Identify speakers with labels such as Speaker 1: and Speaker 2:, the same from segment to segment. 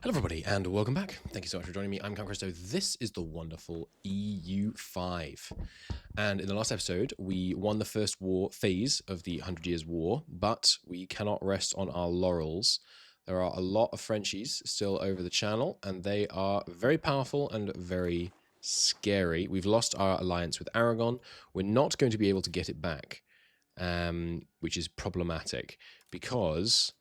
Speaker 1: Hello everybody and welcome back. Thank you so much for joining me. I'm Christo. This is the wonderful EU5. And in the last episode, we won the first war phase of the 100 Years' War, but we cannot rest on our laurels. There are a lot of Frenchies still over the channel, and they are very powerful and very scary. We've lost our alliance with Aragon. We're not going to be able to get it back, which is problematic because...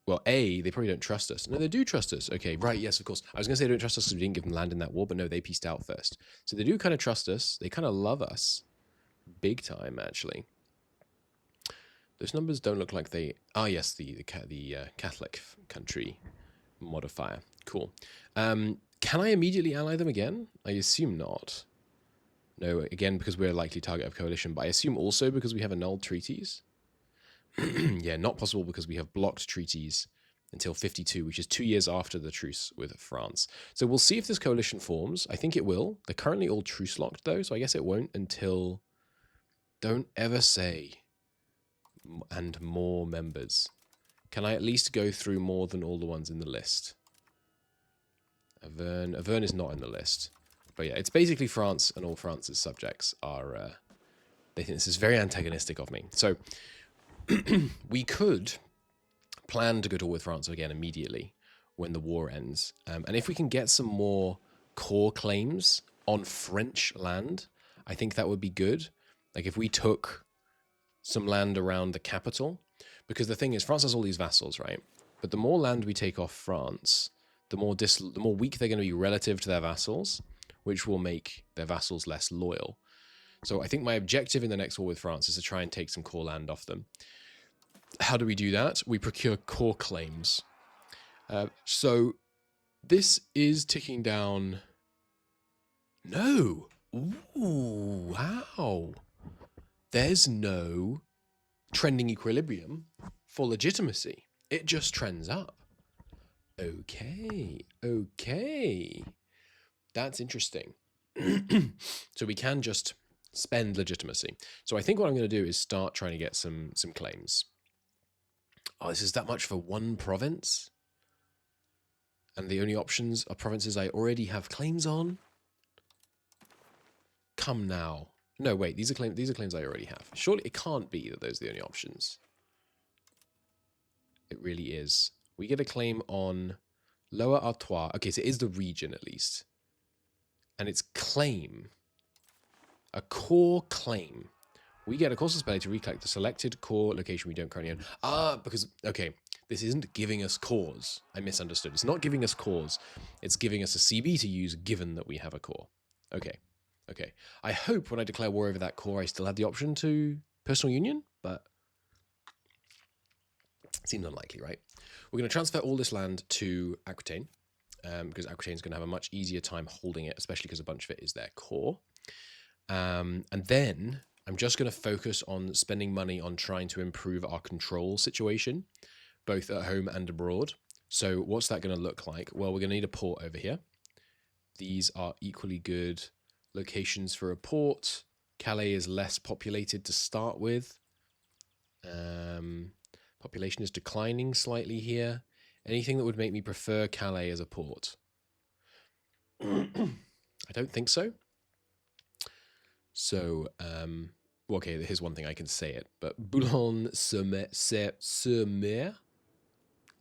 Speaker 1: well, A, they probably don't trust us. No, they do trust us. Okay, right, yes, of course. I was going to say they don't trust us because we didn't give them land in that war, but no, they pieced out first. So they do kind of trust us. They kind of love us. Big time, actually. Those numbers don't look like they... Ah, yes, the Catholic country modifier. Cool. Can I immediately ally them again? I assume not. No, again, because we're a likely target of coalition, but I assume also because we have annulled treaties. Yeah, not possible because we have blocked treaties until 52, which is 2 years after the truce with France. So we'll see if this coalition forms. I think it will. They're currently all truce locked, though, so I guess it won't until... Don't ever say... And more members. Can I at least go through more than all the ones in the list? Auvergne is not in the list. But yeah, it's basically France, and all France's subjects are... they think this is very antagonistic of me. So... we could plan to go to war with France again immediately when the war ends. And if we can get some more core claims on French land, I think that would be good. Like if we took some land around the capital, because the thing is, France has all these vassals, right? But the more land we take off France, the more weak they're going to be relative to their vassals, which will make their vassals less loyal. So I think my objective in the next war with France is to try and take some core land off them. How do we do that? We procure core claims. So this is ticking down... No! Ooh, wow! There's no trending equilibrium for legitimacy. It just trends up. Okay, okay. That's interesting. So we can just... spend legitimacy. So I think what I'm going to do is start trying to get some claims. Oh, this is that much for one province? And the only options are provinces I already have claims on? Come now. No, wait, these are claims I already have. Surely it can't be that those are the only options. It really is. We get a claim on Lower Artois. Okay, so it is the region at least. And it's claim. A core claim. We get a course ability to recollect the selected core location we don't currently own. Ah, because, okay, this isn't giving us cores. I misunderstood. It's not giving us cores. It's giving us a CB to use given that we have a core. Okay, okay. I hope when I declare war over that core, I still have the option to personal union, but seems unlikely, right? We're going to transfer all this land to Aquitaine, because Aquitaine is going to have a much easier time holding it, especially because a bunch of it is their core. And then I'm just going to focus on spending money on trying to improve our control situation, both at home and abroad. So what's that going to look like? Well, we're going to need a port over here. These are equally good locations for a port. Calais is less populated to start with. Population is declining slightly here. Anything that would make me prefer Calais as a port? I don't think so. So, okay, here's one thing I can say it, but Boulogne-sur-Mer,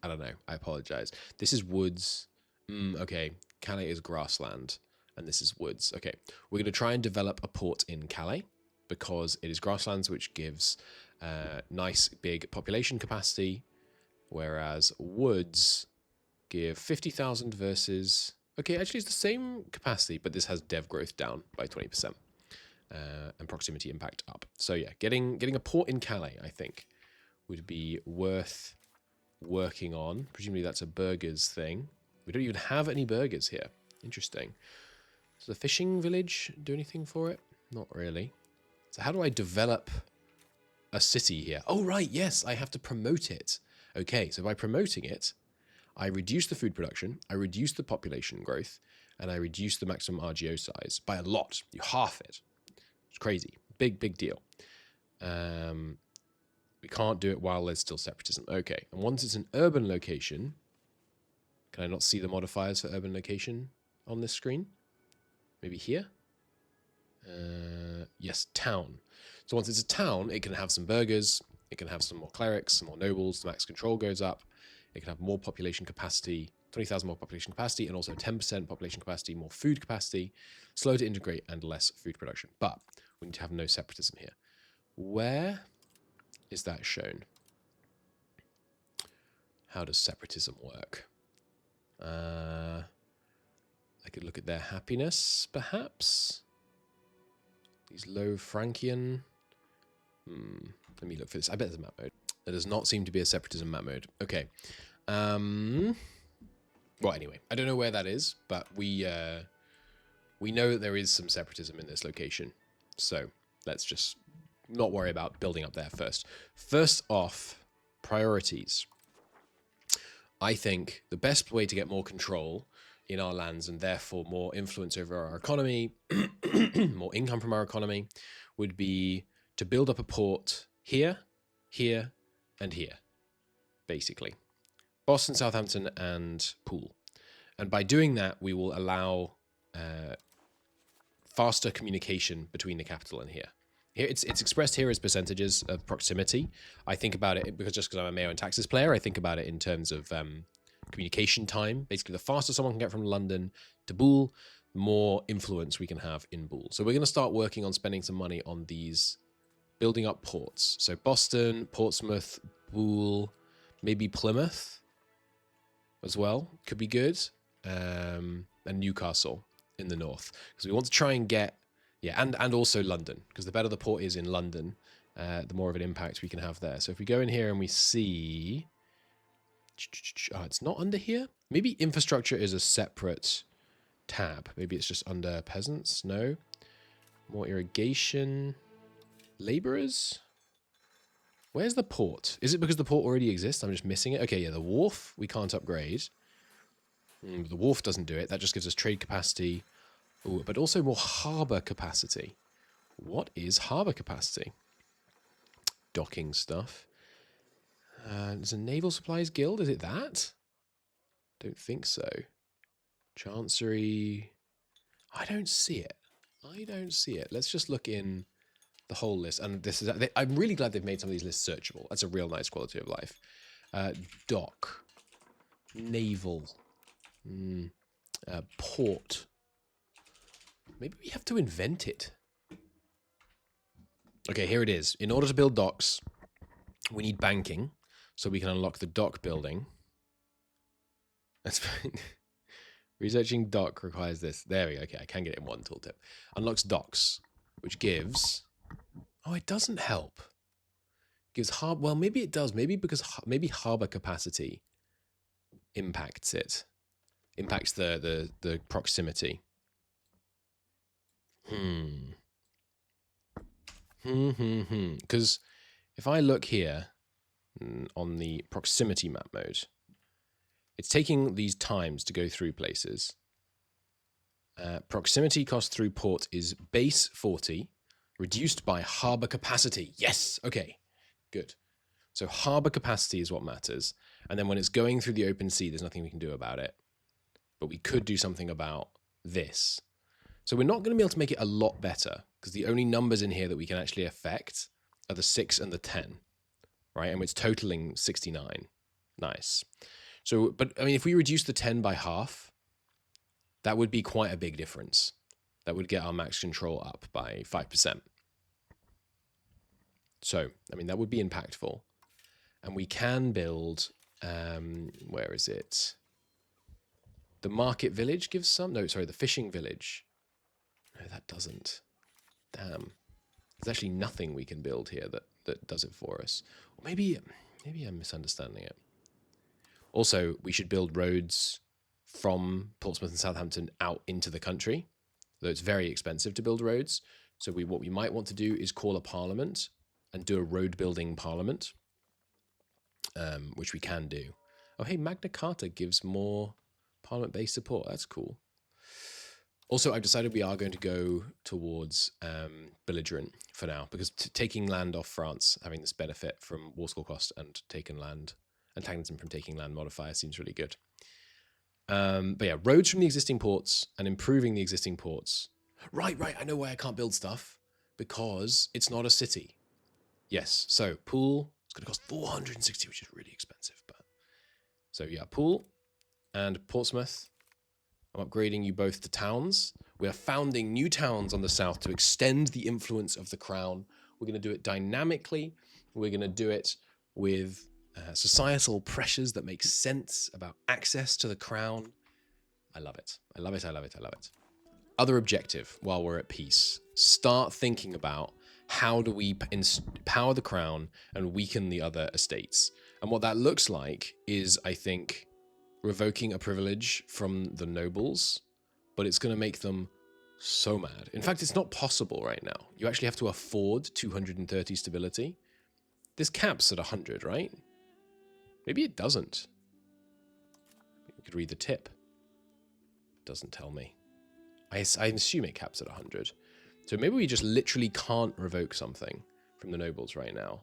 Speaker 1: I don't know, I apologize. This is woods. Okay, Calais is grassland, and this is woods. Okay, we're going to try and develop a port in Calais, because it is grasslands, which gives nice big population capacity, whereas woods give 50,000 versus... Okay, actually it's the same capacity, but this has dev growth down by 20%. And proximity impact up. So yeah, getting a port in Calais, I think, would be worth working on. Presumably that's a burgers thing. We don't even have any burgers here. Interesting. Does the fishing village do anything for it? Not really. So how do I develop a city here? Oh, right, yes, I have to promote it. Okay, so by promoting it, I reduce the food production, I reduce the population growth, and I reduce the maximum RGO size by a lot. You half it. It's crazy. Big deal. We can't do it while there's still separatism. Okay. And once it's an urban location, Can I not see the modifiers for urban location on this screen? Maybe here? Yes, town. So once it's a town, it can have some burghers, it can have some more clerics, some more nobles, the max control goes up, it can have more population capacity, 20,000 more population capacity, and also 10% population capacity, more food capacity, slow to integrate, and less food production. But we need to have no separatism here. Where is that shown? How does separatism work? I could look at their happiness, perhaps. These low Frankian. Let me look for this. I bet there's a map mode. There does not seem to be a separatism map mode. Okay. Well, anyway, I don't know where that is, but we know that there is some separatism in this location. So let's just not worry about building up there first. First off, priorities. I think the best way to get more control in our lands and therefore more influence over our economy, more income from our economy, would be to build up a port here, here, and here, basically. Boston, Southampton, and Poole. And by doing that, we will allow faster communication between the capital and here. Here, it's expressed here as percentages of proximity. I think about it because I'm a mayor and taxes player. I think about it in terms of communication time. Basically, the faster someone can get from London to Poole, the more influence we can have in Poole. So we're going to start working on spending some money on these, building up ports. So Boston, Portsmouth, Poole, maybe Plymouth as well could be good, and Newcastle in the north, because we want to try and get. Yeah, and also London, because the better the port is in London, the more of an impact we can have there. So if we go in here and we see... Oh, it's not under here? Maybe infrastructure is a separate tab. Maybe it's just under peasants? No. More irrigation. Laborers? Where's the port? Is it because the port already exists? I'm just missing it. Okay, yeah, the wharf we can't upgrade. The wharf doesn't do it. That just gives us trade capacity. Ooh, but also more harbour capacity. What is harbour capacity? Docking stuff. There's a naval supplies guild. Is it that? Don't think so. Chancery. I don't see it. I don't see it. Let's just look in the whole list. And this is. I'm really glad they've made some of these lists searchable. That's a real nice quality of life. Dock. Naval. Port. Maybe we have to invent it. Okay, here it is. In order to build docks, we need banking, so we can unlock the dock building. That's fine. Researching dock requires this. There we go. Okay, I can get it in one tooltip. Unlocks docks, which gives... Oh, it doesn't help. Gives harbor... Well, maybe it does. Maybe because... Maybe harbor capacity impacts it. Impacts the proximity. Because if I look here on the proximity map mode, it's taking these times to go through places. Proximity cost through port is base 40, reduced by harbour capacity. Yes, okay, good. So harbour capacity is what matters. And then when it's going through the open sea, there's nothing we can do about it. But we could do something about this. So we're not going to be able to make it a lot better, because the only numbers in here that we can actually affect are the 6 and the 10, right? And it's totaling 69. Nice. So, but I mean, if we reduce the 10 by half, that would be quite a big difference. That would get our max control up by 5%. So, I mean, that would be impactful. And we can build, where is it? The market village gives some, no, sorry, the fishing village. No, that doesn't. Damn. There's actually nothing we can build here that does it for us. Or maybe I'm misunderstanding it. Also, we should build roads from Portsmouth and Southampton out into the country, though it's very expensive to build roads. So what we might want to do is call a parliament and do a road building parliament, which we can do. Oh, hey, Magna Carta gives more parliament-based support. That's cool. Also, I've decided we are going to go towards belligerent for now, because taking land off France, having this benefit from war score cost and taken land, antagonism from taking land modifier seems really good. But yeah, roads from the existing ports and improving the existing ports. Right. I know why I can't build stuff. Because it's not a city. Yes. So Poole, it's going to cost 460, which is really expensive. But so yeah, Poole and Portsmouth. I'm upgrading you both to towns. We are founding new towns on the south to extend the influence of the crown. We're going to do it dynamically. We're going to do it with societal pressures that make sense about access to the crown. I love it. I love it. Other objective while we're at peace. Start thinking about how do we empower the crown and weaken the other estates. And what that looks like is, I think, revoking a privilege from the nobles, but it's going to make them so mad. In fact, it's not possible right now. You actually have to afford 230 stability. This cap's at 100, right? Maybe it doesn't. You could read the tip. It doesn't tell me. I assume it caps at 100. So maybe we just literally can't revoke something from the nobles right now.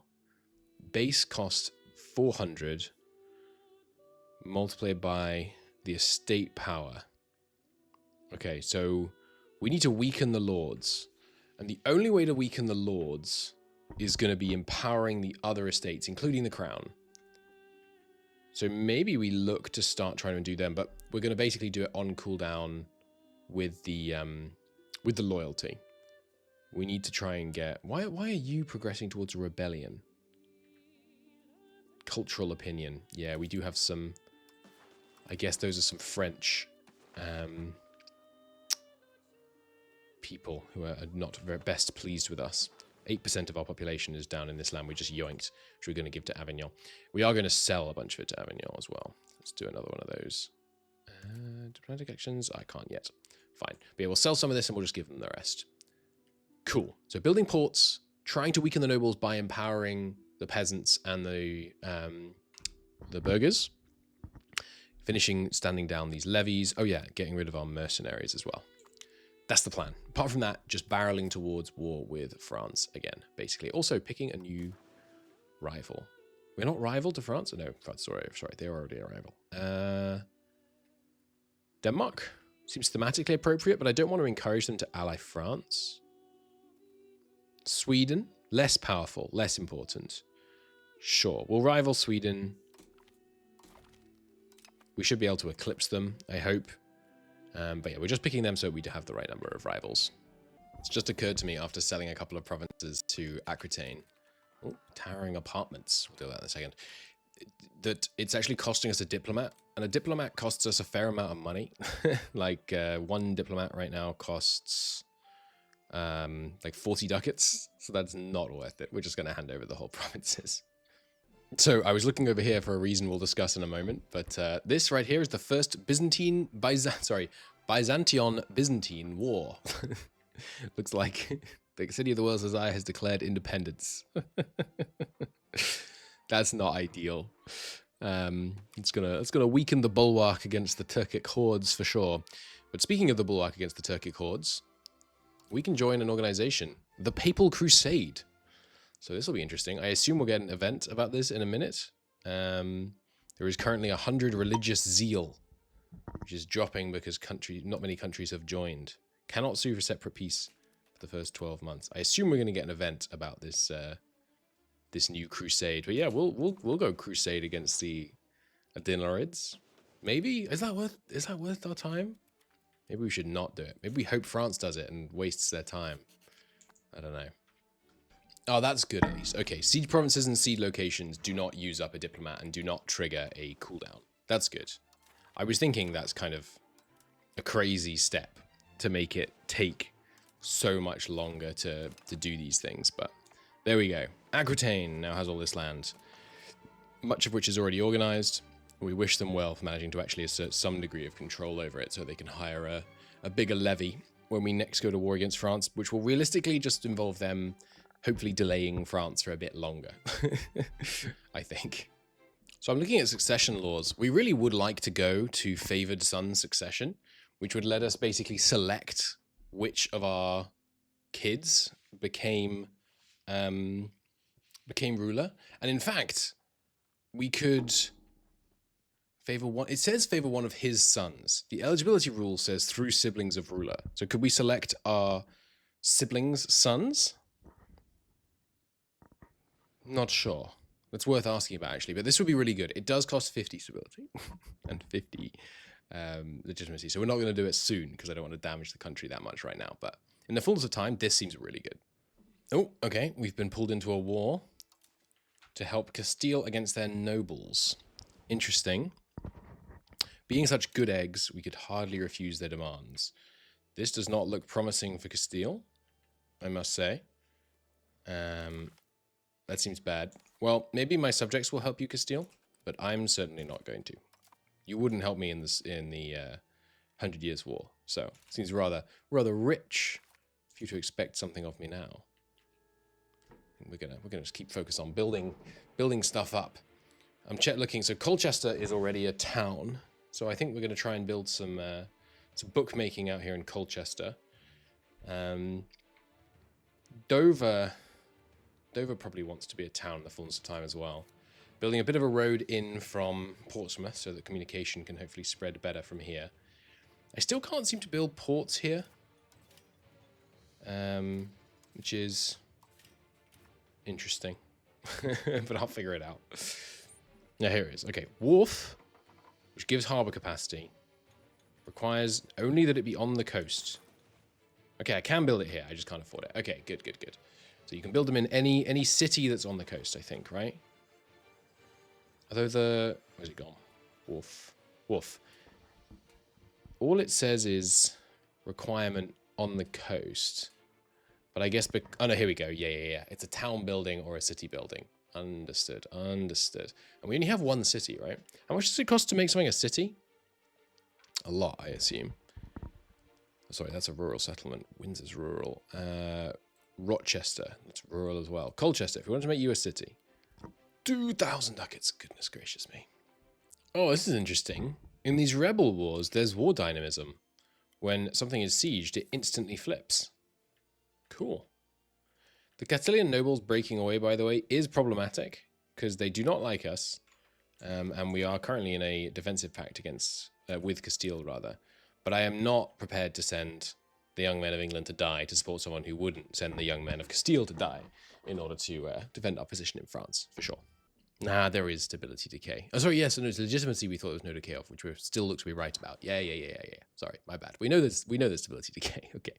Speaker 1: Base cost 400 multiplied by the estate power. Okay, so we need to weaken the lords. And the only way to weaken the lords is going to be empowering the other estates, including the crown. So maybe we look to start trying to do them, but we're going to basically do it on cooldown with the loyalty. We need to try and get... Why are you progressing towards a rebellion? Cultural opinion. Yeah, we do have some... I guess those are some French people who are not very best pleased with us. 8% of our population is down in this land we just yoinked, which we're going to give to Avignon. We are going to sell a bunch of it to Avignon as well. Let's do another one of those. Diplomatic actions? I can't yet. Fine. But yeah, we'll sell some of this and we'll just give them the rest. Cool. So building ports, trying to weaken the nobles by empowering the peasants and the burghers. Finishing standing down these levies. Oh yeah, getting rid of our mercenaries as well. That's the plan. Apart from that, just barreling towards war with France again, basically. Also picking a new rival. We're not rival to France? Oh, no, France, sorry, they're already a rival. Denmark seems thematically appropriate, but I don't want to encourage them to ally France. Sweden, less powerful, less important. Sure, we'll rival Sweden. We should be able to eclipse them, I hope. But yeah, we're just picking them so we have the right number of rivals. It's just occurred to me after selling a couple of provinces to Aquitaine. Oh, towering apartments. We'll do that in a second. That it's actually costing us a diplomat. And a diplomat costs us a fair amount of money. Like one diplomat right now costs like 40 ducats. So that's not worth it. We're just going to hand over the whole provinces. So I was looking over here for a reason we'll discuss in a moment, but this right here is the first Byzantium-Byzantine War. Looks like the city of the world's desire has declared independence. That's not ideal. It's gonna weaken the bulwark against the Turkic hordes for sure. But speaking of the bulwark against the Turkic hordes, we can join an organization, the Papal Crusade. So this will be interesting. I assume we'll get an event about this in a minute. There is currently 100 religious zeal, which is dropping because not many countries have joined. Cannot sue for separate peace for the first 12 months. I assume we're going to get an event about this this new crusade. But yeah, we'll go crusade against the Adinarids. Maybe is that worth our time? Maybe we should not do it. Maybe we hope France does it and wastes their time. I don't know. Oh, that's good at least. Okay, siege provinces and siege locations do not use up a diplomat and do not trigger a cooldown. That's good. I was thinking that's kind of a crazy step to make it take so much longer to do these things, but there we go. Aquitaine now has all this land, much of which is already organized. We wish them well for managing to actually assert some degree of control over it so they can hire a bigger levy when we next go to war against France, which will realistically just involve them hopefully delaying France for a bit longer, I think. So I'm looking at succession laws. We really would like to go to favored son succession, which would let us basically select which of our kids became ruler. And in fact, we could Favor one. It says favor one of his sons. The eligibility rule says through siblings of ruler. So could we select our siblings' sons? Not sure. That's worth asking about, actually. But this would be really good. It does cost 50 stability and 50 legitimacy. So we're not going to do it soon because I don't want to damage the country that much right now. But in the fullness of time, this seems really good. Oh, okay. We've been pulled into a war to help Castile against their nobles. Interesting. Being such good eggs, we could hardly refuse their demands. This does not look promising for Castile, I must say. That seems bad. Well, maybe my subjects will help you, Castile, but I'm certainly not going to. You wouldn't help me in the 100 Years' War, so it seems rather rich for you to expect something of me now. We're gonna just keep focused on building stuff up. I'm looking. So Colchester is already a town, so I think we're gonna try and build some bookmaking out here in Colchester. Dover probably wants to be a town in the fullness of time as well. Building a bit of a road in from Portsmouth so that communication can hopefully spread better from here. I still can't seem to build ports here, which is interesting, but I'll figure it out. Now here it is. Okay, wharf, which gives harbour capacity, requires only that it be on the coast. Okay, I can build it here. I just can't afford it. Okay, good. So you can build them in any city that's on the coast, I think, right? Although where's it gone? Woof. All it says is requirement on the coast. But I guess, oh no, here we go. Yeah. It's a town building or a city building. Understood. And we only have one city, right? How much does it cost to make something a city? A lot, I assume. Sorry, that's a rural settlement. Windsor's rural. Rochester, that's rural as well. Colchester, if we want to make you a city. 2,000 ducats, goodness gracious me. Oh, this is interesting. In these rebel wars, there's war dynamism. When something is sieged, it instantly flips. Cool. The Castilian nobles breaking away, by the way, is problematic, because they do not like us, and we are currently in a defensive pact with Castile, rather. But I am not prepared to send the young men of England to die to support someone who wouldn't send the young men of Castile to die in order to defend our position in France, for sure. Nah, there is stability decay. Oh, sorry, yes, no, it's legitimacy we thought there was no decay of, which we still look to be right about. Yeah. Sorry, my bad. We know there's stability decay, okay.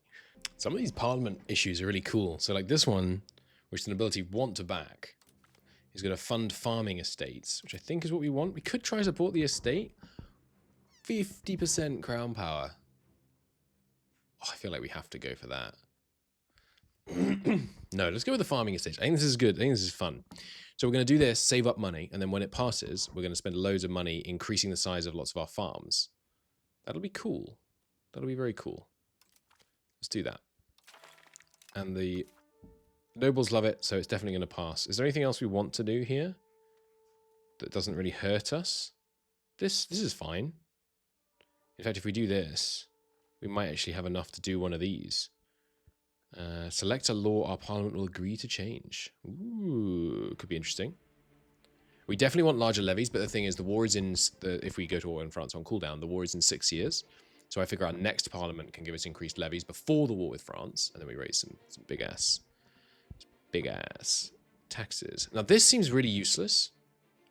Speaker 1: Some of these parliament issues are really cool. So like this one, which the nobility want to back, is going to fund farming estates, which I think is what we want. We could try to support the estate. 50% crown power. Oh, I feel like we have to go for that. No, let's go with the farming estates. I think this is good. I think this is fun. So we're going to do this, save up money, and then when it passes, we're going to spend loads of money increasing the size of lots of our farms. That'll be cool. That'll be very cool. Let's do that. And the nobles love it, so it's definitely going to pass. Is there anything else we want to do here that doesn't really hurt us? This is fine. In fact, if we do this, we might actually have enough to do one of these. Select a law our parliament will agree to change. Ooh, could be interesting. We definitely want larger levies, but the thing is, the war is if we go to war in France on cooldown, the war is in 6 years. So I figure our next parliament can give us increased levies before the war with France, and then we raise some big ass taxes. Now this seems really useless,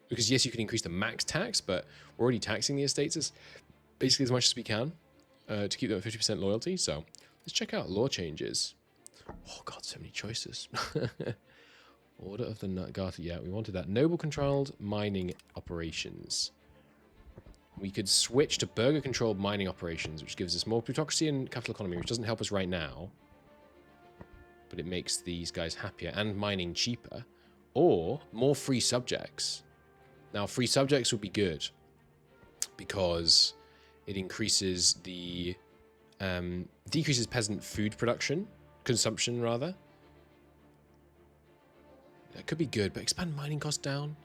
Speaker 1: because yes, you can increase the max tax, but we're already taxing the estates as basically as much as we can to keep them at 50% loyalty. So let's check out law changes. Oh god, so many choices. Order of the Garter. Yeah, we wanted that. Noble-controlled mining operations. We could switch to burgher-controlled mining operations, which gives us more plutocracy and capital economy, which doesn't help us right now. But it makes these guys happier and mining cheaper. Or more free subjects. Now, free subjects would be good because it increases the... decreases peasant food consumption, rather. That could be good, but expand mining cost down?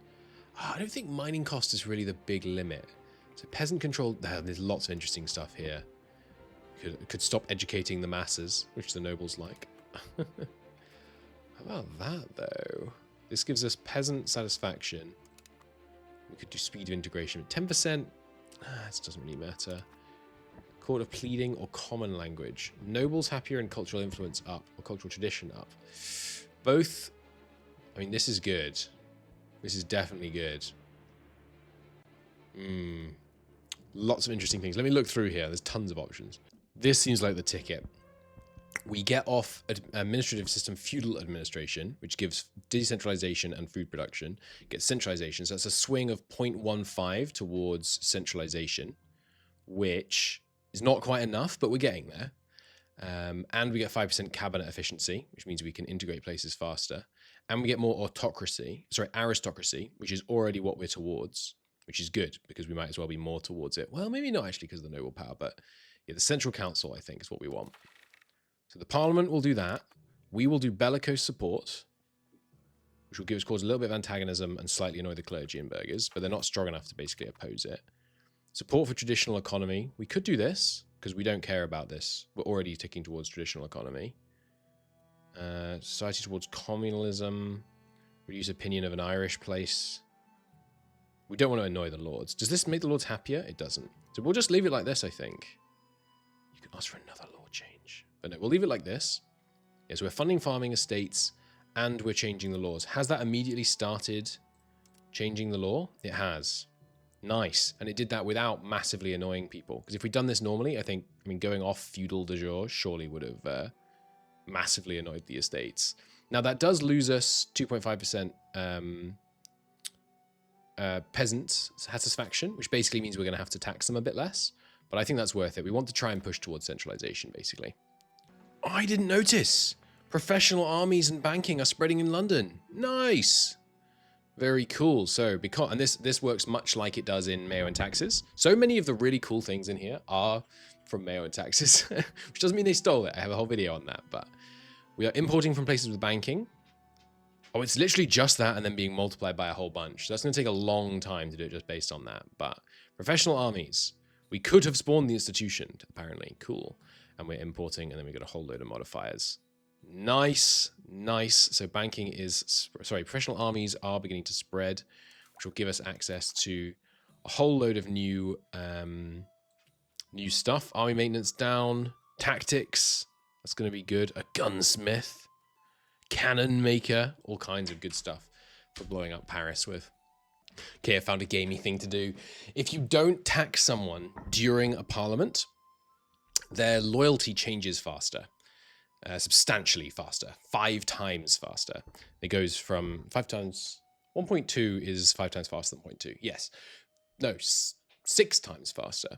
Speaker 1: Oh, I don't think mining cost is really the big limit. So peasant control, there's lots of interesting stuff here. Could stop educating the masses, which the nobles like. How about that, though? This gives us peasant satisfaction. We could do speed of integration. 10%, This doesn't really matter. Court of pleading or common language. Nobles happier and cultural influence up, or cultural tradition up. Both, I mean, this is good. This is definitely good. Lots of interesting things. Let me look through here. There's tons of options. This seems like the ticket. We get off administrative system feudal administration, which gives decentralization and food production. Get centralization, so that's a swing of 0.15 towards centralization, which is not quite enough, but we're getting there. And we get 5% cabinet efficiency, which means we can integrate places faster. And we get more aristocracy, which is already what we're towards, which is good because we might as well be more towards it. Well, maybe not actually because of the noble power, but yeah, the central council, I think, is what we want. So the parliament will do that. We will do bellicose support, which will cause a little bit of antagonism and slightly annoy the clergy and burghers, but they're not strong enough to basically oppose it. Support for traditional economy. We could do this because we don't care about this. We're already ticking towards traditional economy. Society towards communalism. Reduce opinion of an Irish place. We don't want to annoy the lords. Does this make the lords happier? It doesn't. So we'll just leave it like this, I think. You can ask for another lord change. But no, we'll leave it like this. Yeah, so we're funding farming estates and we're changing the laws. Has that immediately started changing the law? It has. Nice. And it did that without massively annoying people. Because if we'd done this normally, I mean, going off feudal de jure surely would have massively annoyed the estates. Now, that does lose us 2.5% peasant satisfaction, which basically means we're going to have to tax them a bit less. But I think that's worth it. We want to try and push towards centralization, basically. Oh, I didn't notice. Professional armies and banking are spreading in London. Nice. Very cool. So, and this works much like it does in Mayo and Taxes. So many of the really cool things in here are from Mayo and Taxes, which doesn't mean they stole it. I have a whole video on that, but we are importing from places with banking. Oh, it's literally just that and then being multiplied by a whole bunch. So that's going to take a long time to do it just based on that. But professional armies. We could have spawned the institution, apparently. Cool. And we're importing, and then we got a whole load of modifiers. Nice, nice. So banking is, professional armies are beginning to spread, which will give us access to a whole load of new stuff. Army maintenance down, tactics. That's going to be good. A gunsmith, cannon maker, all kinds of good stuff for blowing up Paris with. Okay, I found a gamey thing to do. If you don't tax someone during a parliament, their loyalty changes faster. Substantially faster. 5 times faster. It goes from 5 times... 1.2 is 5 times faster than 0.2. Yes. No, 6 times faster.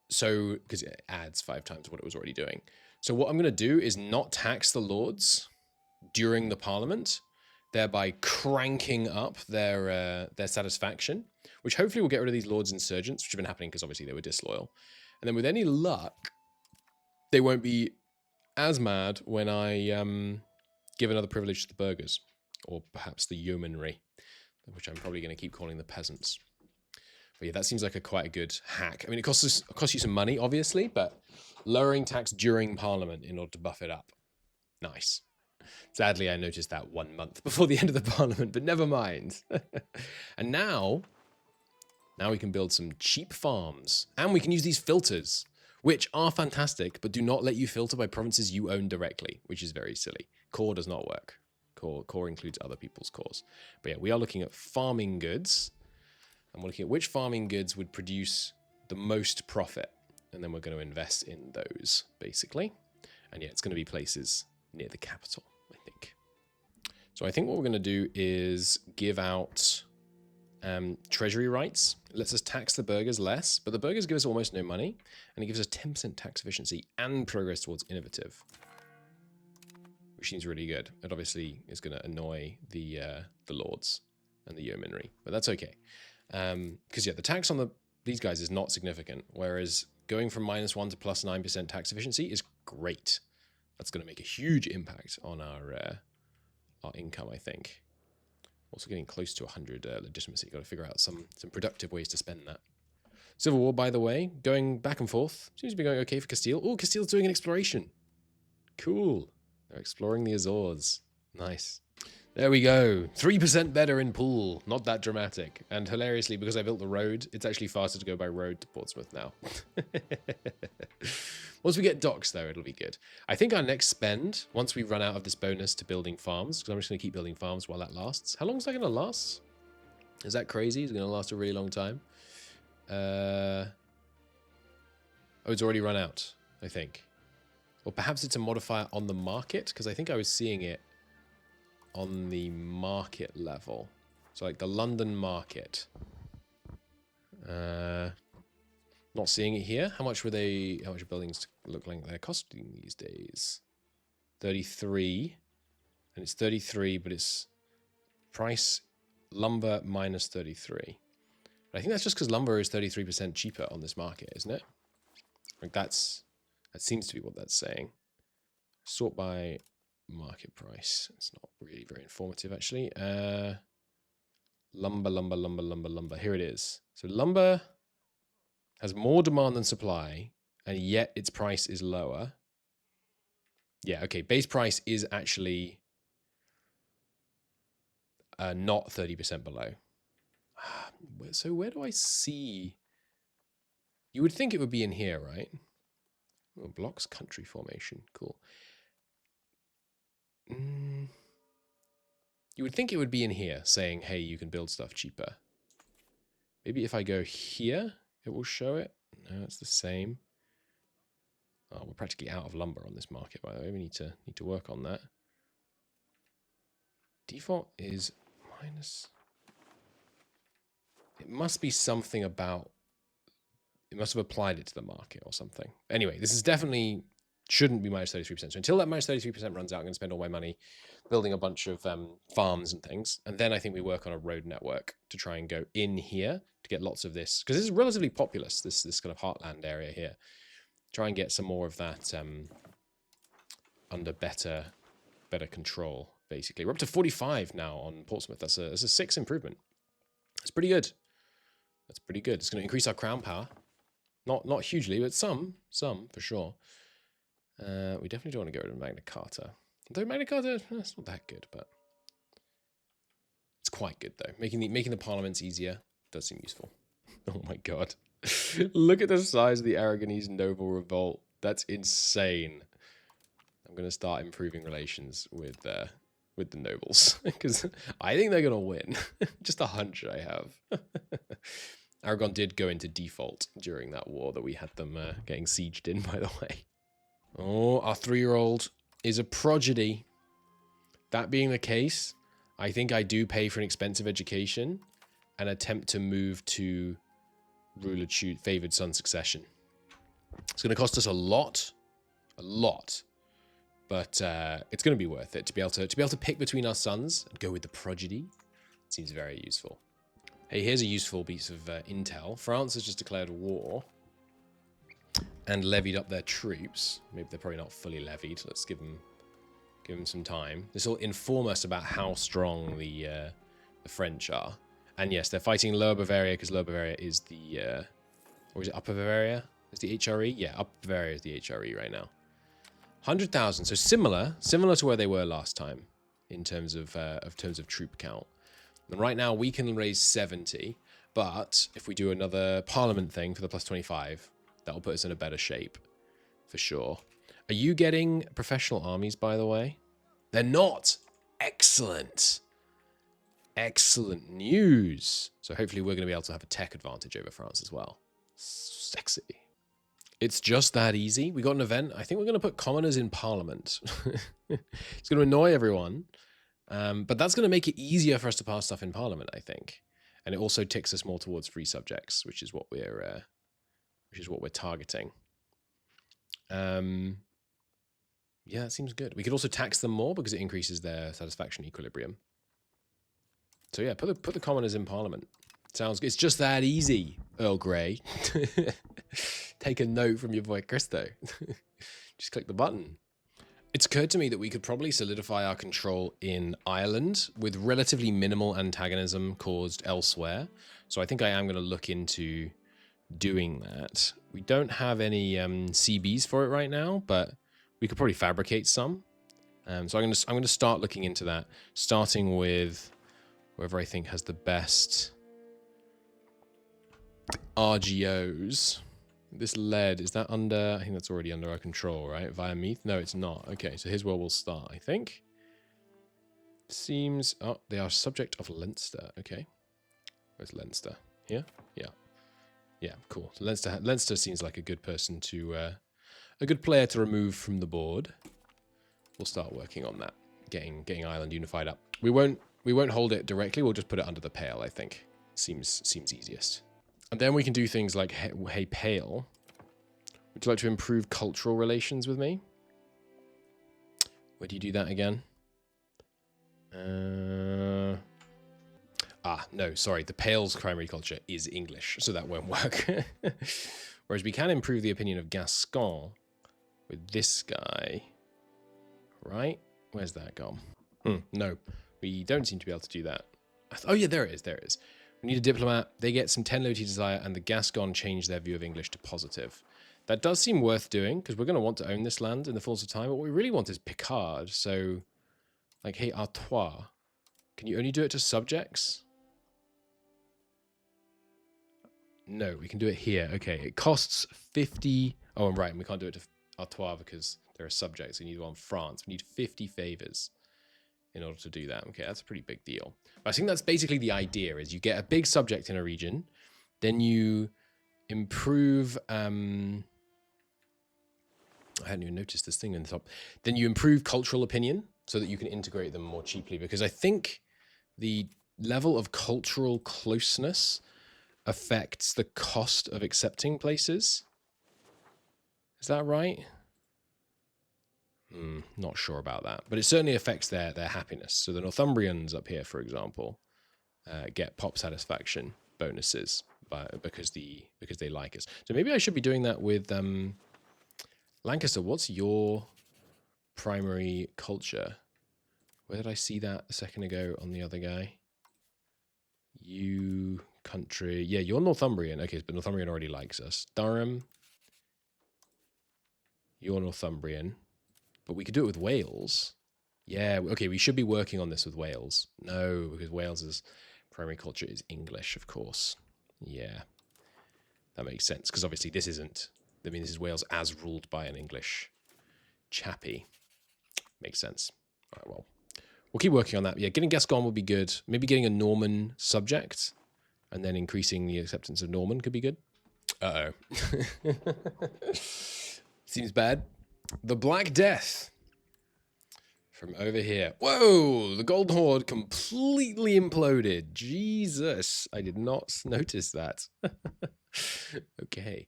Speaker 1: So, because it adds 5 times what it was already doing. So what I'm going to do is not tax the lords during the parliament, thereby cranking up their satisfaction, which hopefully will get rid of these lords insurgents, which have been happening because obviously they were disloyal. And then with any luck, they won't be as mad when I give another privilege to the burghers, or perhaps the yeomanry, which I'm probably going to keep calling the peasants. But yeah, that seems like quite a good hack. I mean, it costs you some money, obviously, but lowering tax during Parliament in order to buff it up. Nice. Sadly, I noticed that 1 month before the end of the Parliament, but never mind. And now we can build some cheap farms, and we can use these filters, which are fantastic, but do not let you filter by provinces you own directly, which is very silly. Core does not work. Core includes other people's cores. But yeah, we are looking at farming goods, and we're looking at which farming goods would produce the most profit, and then we're going to invest in those, basically. And yeah, it's going to be places near the capital, I think. So I think what we're going to do is give out treasury rights. It lets us tax the burghers less, but the burghers give us almost no money, and it gives us 10% tax efficiency and progress towards innovative, which seems really good. It obviously is going to annoy the lords and the yeomanry, but that's okay. Because yeah, the tax on these guys is not significant, whereas going from -1 to +9% tax efficiency is great. That's going to make a huge impact on our income, I think. Also getting close to 100 legitimacy. Got to figure out some productive ways to spend that. Civil War, by the way, going back and forth. Seems to be going okay for Castile. Oh, Castile's doing an exploration. Cool. They're exploring the Azores. Nice. There we go. 3% better in pool. Not that dramatic. And hilariously, because I built the road, it's actually faster to go by road to Portsmouth now. Once we get docks, though, it'll be good. I think our next spend, once we run out of this bonus to building farms, because I'm just going to keep building farms while that lasts. How long is that going to last? Is that crazy? Is it going to last a really long time? Oh, it's already run out, I think. Or perhaps it's a modifier on the market, because I think I was seeing it on the market level. So like the London market. Not seeing it here. How much are buildings look like they're costing these days? 33. And it's 33, but it's price lumber minus 33. But I think that's just because lumber is 33% cheaper on this market, isn't it? Like that seems to be what that's saying. Sort by market price. It's not really very informative, actually. Lumber. Here it is. So lumber has more demand than supply, and yet its price is lower. Yeah, okay. Base price is actually not 30% below. So where do I see? You would think it would be in here, right? Oh, blocks country formation. Cool. You would think it would be in here saying, hey, you can build stuff cheaper. Maybe if I go here, it will show it. No, it's the same. Oh, we're practically out of lumber on this market, by the way. We need to work on that. Default is minus. It must be something about. It must have applied it to the market or something. Anyway, this is definitely shouldn't be minus 33%. So until that minus 33% runs out, I'm going to spend all my money building a bunch of farms and things. And then I think we work on a road network to try and go in here to get lots of this. Because this is relatively populous, this kind of heartland area here. Try and get some more of that under better control, basically. We're up to 45 now on Portsmouth. That's a 6 improvement. That's pretty good. That's pretty good. It's going to increase our crown power. Not hugely, but some for sure. We definitely don't want to get rid of Magna Carta. Though Magna Carta, it's not that good, but it's quite good though. Making the parliaments easier does seem useful. Oh my god. Look at the size of the Aragonese noble revolt. That's insane. I'm going to start improving relations with the nobles because I think they're going to win. Just a hunch I have. Aragon did go into default during that war that we had them getting sieged in, by the way. Oh, our 3-year-old is a prodigy. That being the case, I think I do pay for an expensive education and attempt to move to ruler favored son succession. It's going to cost us a lot, but it's going to be worth it to be able to pick between our sons and go with the prodigy. It seems very useful. Hey, here's a useful piece of intel. France has just declared war and levied up their troops. Maybe they're probably not fully levied. Let's give them some time. This will inform us about how strong the French are. And yes, they're fighting Lower Bavaria because Lower Bavaria is the or is it Upper Bavaria? Is the HRE? Yeah, Upper Bavaria is the HRE right now. 100,000. So similar to where they were last time in terms of troop count. And right now we can raise 70, but if we do another parliament thing for the plus 25, that will put us in a better shape, for sure. Are you getting professional armies, by the way? They're not. Excellent. Excellent news. So hopefully we're going to be able to have a tech advantage over France as well. Sexy. It's just that easy. We got an event. I think we're going to put commoners in parliament. It's going to annoy everyone. But that's going to make it easier for us to pass stuff in parliament, I think. And it also ticks us more towards free subjects, which is what we're targeting. Yeah, that seems good. We could also tax them more because it increases their satisfaction equilibrium. So yeah, put the commoners in parliament. Sounds good. It's just that easy, Earl Grey. Take a note from your boy Christo. Just click the button. It's occurred to me that we could probably solidify our control in Ireland with relatively minimal antagonism caused elsewhere. So I think I am going to look into doing that. We don't have any CBs for it right now, but we could probably fabricate some. So I'm gonna start looking into that, starting with whoever I think has the best RGOs. This lead, is that under, I think that's already under our control, right? Via Meath? No, it's not. Okay, so here's where we'll start, I think. Seems, oh, they are subject of Leinster. Okay. Where's Leinster? Here? Yeah. Yeah, cool. So Leinster seems like a good person to, a good player to remove from the board. We'll start working on that, getting Ireland unified up. We won't hold it directly. We'll just put it under the Pale, I think. Seems easiest. And then we can do things like, hey, Pale, would you like to improve cultural relations with me? Where do you do that again? No, sorry. The Pale's primary culture is English, so that won't work. Whereas we can improve the opinion of Gascon with this guy. Right? Where's that gone? No, we don't seem to be able to do that. Oh, yeah, there it is. There it is. We need a diplomat. They get some 10 loyalty desire, and the Gascon change their view of English to positive. That does seem worth doing, because we're going to want to own this land in the fullness of time. But what we really want is Picard. So, like, hey, Artois. Can you only do it to subjects? No, we can do it here. Okay, it costs 50... Oh, I'm right, and we can't do it to Artois because there are subjects. We need one France. We need 50 favors in order to do that. Okay, that's a pretty big deal. But I think that's basically the idea, is you get a big subject in a region, then you improve... I hadn't even noticed this thing in the top. Then you improve cultural opinion so that you can integrate them more cheaply, because I think the level of cultural closeness affects the cost of accepting places. Is that right? Not sure about that, but it certainly affects their happiness. So the Northumbrians up here, for example, get pop satisfaction bonuses because they like us. So maybe I should be doing that with Lancaster. What's your primary culture? Where did I see that a second ago on the other guy? You country, yeah, you're Northumbrian. Okay, but Northumbrian already likes us. Durham, you're Northumbrian. But we could do it with Wales. Yeah, okay, we should be working on this with Wales. No, because Wales's primary culture is English, of course. Yeah, that makes sense, because obviously this isn't... I mean, this is Wales as ruled by an English chappie. Makes sense. All right, well, we'll keep working on that. Yeah, getting Gascon would be good. Maybe getting a Norman subject, and then increasing the acceptance of Norman could be good. Uh-oh. Seems bad. The Black Death. From over here. Whoa! The Golden Horde completely imploded. Jesus. I did not notice that. Okay.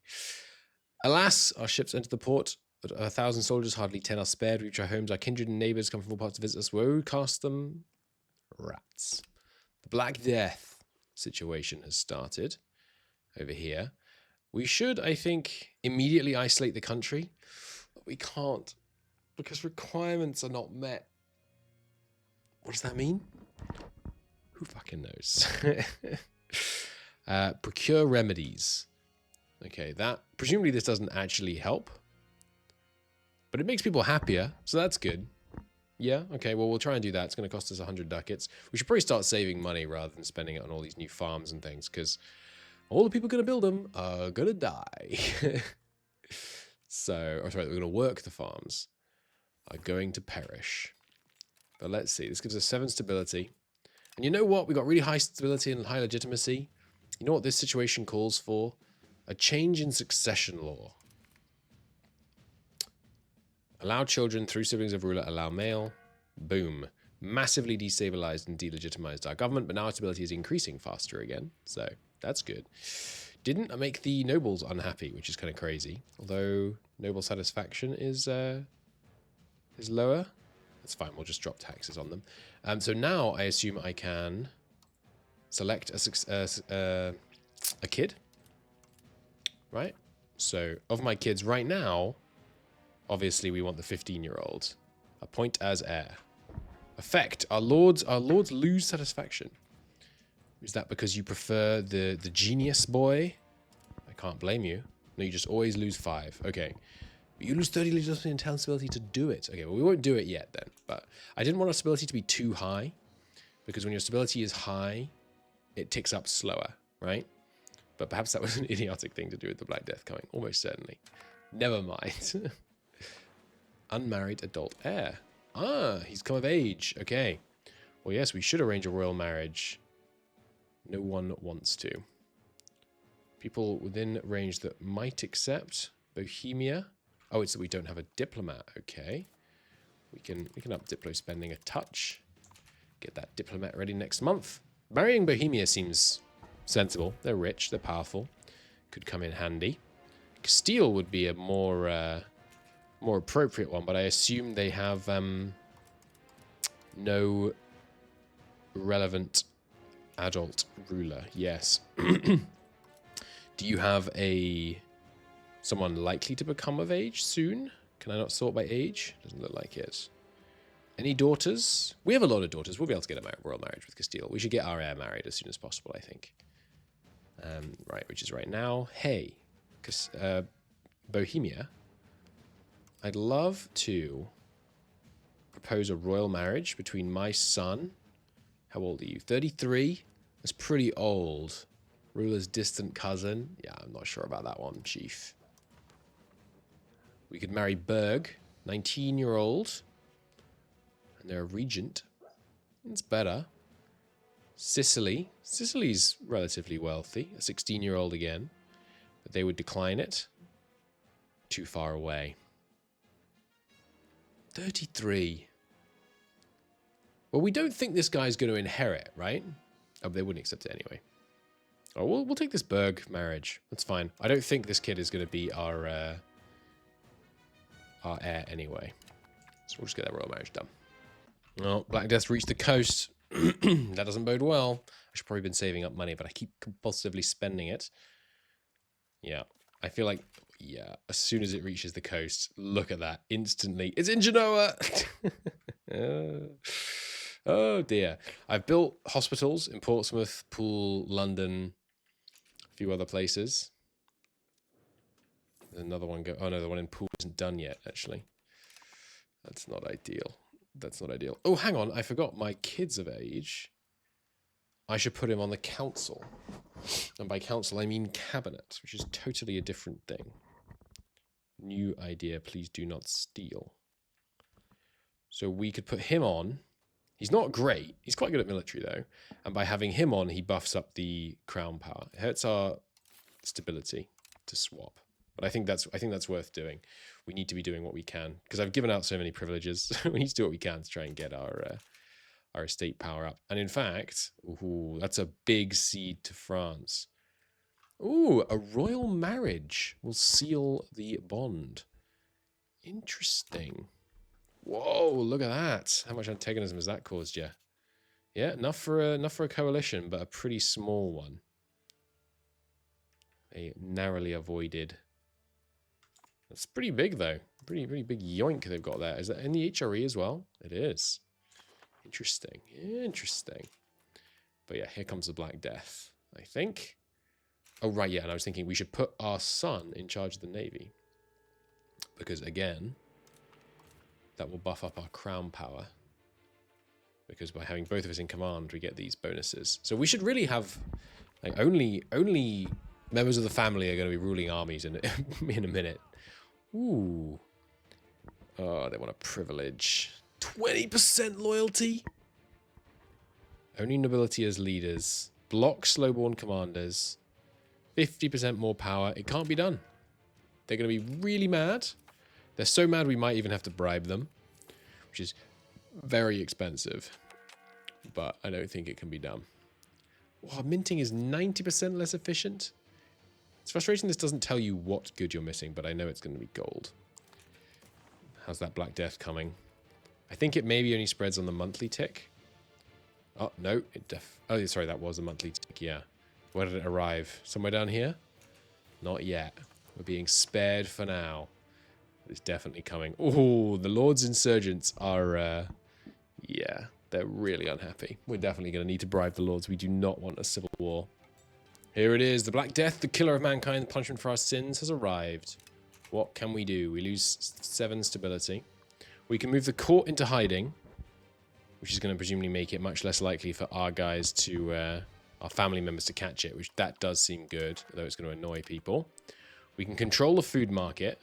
Speaker 1: Alas, our ships enter the port. But 1,000 soldiers, hardly 10 are spared. We reach our homes. Our kindred and neighbors come from all parts to visit us. Woe, cast them. Rats. The Black Death situation has started over here. We should, I think, immediately isolate the country. But we can't, because requirements are not met. What does that mean? Who fucking knows? Procure remedies. Okay, that... Presumably this doesn't actually help. But it makes people happier, so that's good. Yeah, okay, well, we'll try and do that. It's going to cost us 100 ducats. We should probably start saving money rather than spending it on all these new farms and things, because all the people going to build them are going to die. So, or sorry, we're going to work the farms are going to perish. But let's see, this gives us 7 stability. And you know what? We got really high stability and high legitimacy. You know what this situation calls for? A change in succession law. Allow children through siblings of ruler, allow male. Boom. Massively destabilized and delegitimized our government, but now our stability is increasing faster again. So that's good. Didn't make the nobles unhappy, which is kind of crazy. Although noble satisfaction is lower. That's fine. We'll just drop taxes on them. So now I assume I can select a kid. Right? So of my kids right now, obviously we want the 15-year-old. Appoint as heir. Effect. Our lords lose satisfaction. Is that because you prefer the genius boy? I can't blame you. No, you just always lose 5. Okay. But you lose 30 legitimacy and town stability to do it. Okay, well, we won't do it yet then. But I didn't want our stability to be too high. Because when your stability is high, it ticks up slower, right? But perhaps that was an idiotic thing to do with the Black Death coming. Almost certainly. Never mind. Unmarried adult heir. Ah, he's come of age. Okay. Well, yes, we should arrange a royal marriage. No one wants to. People within range that might accept. Bohemia. Oh, it's that we don't have a diplomat. Okay. We can up Diplo spending a touch. Get that diplomat ready next month. Marrying Bohemia seems sensible. They're rich. They're powerful. Could come in handy. Castile would be a more appropriate one, but I assume they have no relevant adult ruler. Yes. Do you have someone likely to become of age soon? Can I not sort by age? Doesn't look like it. Any daughters? We have a lot of daughters. We'll be able to get a royal marriage with Castile. We should get our heir married as soon as possible, I think. Right, which is right now. Hey, Bohemia. I'd love to propose a royal marriage between my son. How old are you? 33? That's pretty old. Ruler's distant cousin. Yeah, I'm not sure about that one, chief. We could marry Berg, 19-year-old. And they're a regent. It's better. Sicily. Sicily's relatively wealthy. A 16-year-old again. But they would decline it. Too far away. 33. Well, we don't think this guy's going to inherit, right? Oh, they wouldn't accept it anyway. Oh, we'll take this Berg marriage. That's fine. I don't think this kid is going to be our heir anyway. So we'll just get that royal marriage done. Well, Black Death reached the coast. That doesn't bode well. I should probably been saving up money, but I keep compulsively spending it. Yeah. I feel like, yeah, as soon as it reaches the coast, look at that. Instantly. It's in Genoa! Oh, dear. I've built hospitals in Portsmouth, Poole, London, a few other places. There's another one. Oh, no, the one in Poole isn't done yet, actually. That's not ideal. That's not ideal. Oh, hang on. I forgot my kid's of age. I should put him on the council. And by council, I mean cabinet, which is totally a different thing. New idea. Please do not steal. So we could put him on. He's not great. He's quite good at military, though. And by having him on, he buffs up the crown power. It hurts our stability to swap. But I think that's worth doing. We need to be doing what we can. Because I've given out so many privileges. We need to do what we can to try and get our estate power up. And in fact, ooh, that's a big seed to France. Ooh, a royal marriage will seal the bond. Interesting. Whoa, look at that. How much antagonism has that caused you? Yeah, enough for a coalition, but a pretty small one. A narrowly avoided. That's pretty big, though. Pretty big yoink they've got there. Is that in the HRE as well? It is. Interesting. Interesting. But yeah, here comes the Black Death, I think. Oh, right, yeah, and I was thinking we should put our son in charge of the Navy. Because, again, that will buff up our crown power. Because by having both of us in command, we get these bonuses. So we should really have... like, only members of the family are going to be ruling armies in a minute. Ooh. Oh, they want a privilege. 20% loyalty? Only nobility as leaders. Block slowborn commanders. 50% more power. It can't be done. They're going to be really mad. They're so mad we might even have to bribe them. Which is very expensive. But I don't think it can be done. Wow, minting is 90% less efficient. It's frustrating this doesn't tell you what good you're missing, but I know it's going to be gold. How's that Black Death coming? I think it maybe only spreads on the monthly tick. Oh, no. Oh, sorry, that was a monthly tick, yeah. Where did it arrive? Somewhere down here? Not yet. We're being spared for now. It's definitely coming. Oh, the Lord's Insurgents are, yeah, they're really unhappy. We're definitely going to need to bribe the Lords. We do not want a civil war. Here it is. The Black Death, the killer of mankind, the punishment for our sins, has arrived. What can we do? We lose 7 stability. We can move the court into hiding, which is going to presumably make it much less likely for our guys to, our family members to catch it, which that does seem good, although it's going to annoy people. We can control the food market,